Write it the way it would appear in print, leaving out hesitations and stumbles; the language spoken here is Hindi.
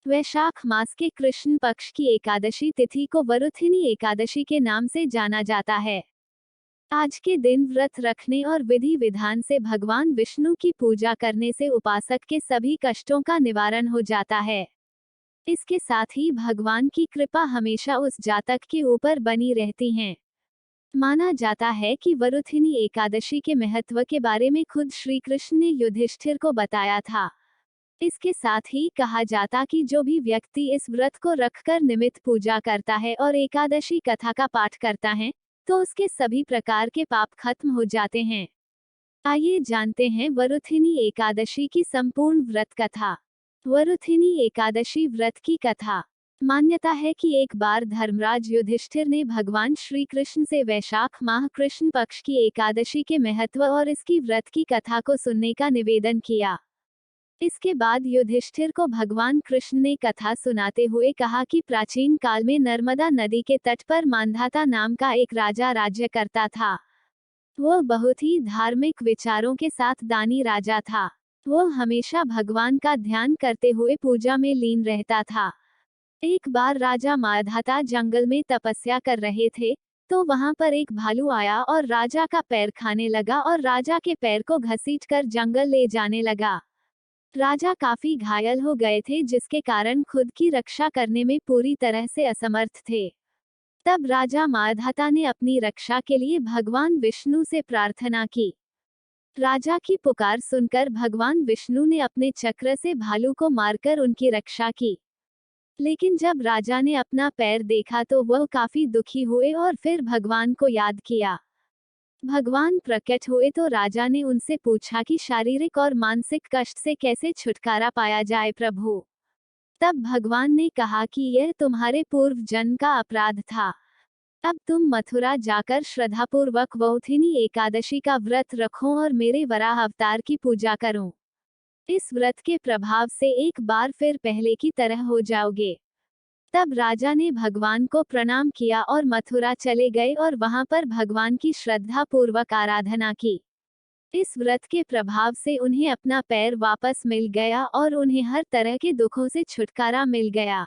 वैशाख मास के कृष्ण पक्ष की एकादशी तिथि को वरुथिनी एकादशी के नाम से जाना जाता है। आज के दिन व्रत रखने और विधि विधान से भगवान विष्णु की पूजा करने से उपासक के सभी कष्टों का निवारण हो जाता है। इसके साथ ही भगवान की कृपा हमेशा उस जातक के ऊपर बनी रहती है। माना जाता है कि वरुथिनी एकादशी के महत्व के बारे में खुद श्री कृष्ण ने युधिष्ठिर को बताया था। इसके साथ ही कहा जाता कि जो भी व्यक्ति इस व्रत को रखकर निमित्त पूजा करता है और एकादशी कथा का पाठ करता है, तो उसके सभी प्रकार के पाप खत्म हो जाते हैं। आइए जानते हैं वरुथिनी एकादशी की संपूर्ण व्रत कथा। वरुथिनी एकादशी व्रत की कथा। मान्यता है कि एक बार धर्मराज युधिष्ठिर ने भगवान श्री कृष्ण से वैशाख माह कृष्ण पक्ष की एकादशी के महत्व और इसकी व्रत की कथा को सुनने का निवेदन किया। इसके बाद युधिष्ठिर को भगवान कृष्ण ने कथा सुनाते हुए कहा कि प्राचीन काल में नर्मदा नदी के तट पर मांधाता नाम का एक राजा राज्य करता था। वह बहुत ही धार्मिक विचारों के साथ दानी राजा था। वह हमेशा भगवान का ध्यान करते हुए पूजा में लीन रहता था। एक बार राजा मांधाता जंगल में तपस्या कर रहे थे, तो वहां पर एक भालू आया और राजा का पैर खाने लगा और राजा के पैर को घसीटकर जंगल ले जाने लगा। राजा काफी घायल हो गए थे, जिसके कारण खुद की रक्षा करने में पूरी तरह से असमर्थ थे। तब राजा मांधाता ने अपनी रक्षा के लिए भगवान विष्णु से प्रार्थना की। राजा की पुकार सुनकर भगवान विष्णु ने अपने चक्र से भालू को मारकर उनकी रक्षा की। लेकिन जब राजा ने अपना पैर देखा तो वह काफी दुखी हुए और फिर भगवान को याद किया। भगवान प्रकट हुए तो राजा ने उनसे पूछा कि शारीरिक और मानसिक कष्ट से कैसे छुटकारा पाया जाए प्रभु। तब भगवान ने कहा कि यह तुम्हारे पूर्व जन्म का अपराध था। अब तुम मथुरा जाकर श्रद्धापूर्वक वरुथिनी एकादशी का व्रत रखो और मेरे वराह अवतार की पूजा करो। इस व्रत के प्रभाव से एक बार फिर पहले की तरह हो जाओगे। तब राजा ने भगवान को प्रणाम किया और मथुरा चले गए और वहां पर भगवान की श्रद्धा पूर्वक आराधना की। इस व्रत के प्रभाव से उन्हें अपना पैर वापस मिल गया और उन्हें हर तरह के दुखों से छुटकारा मिल गया।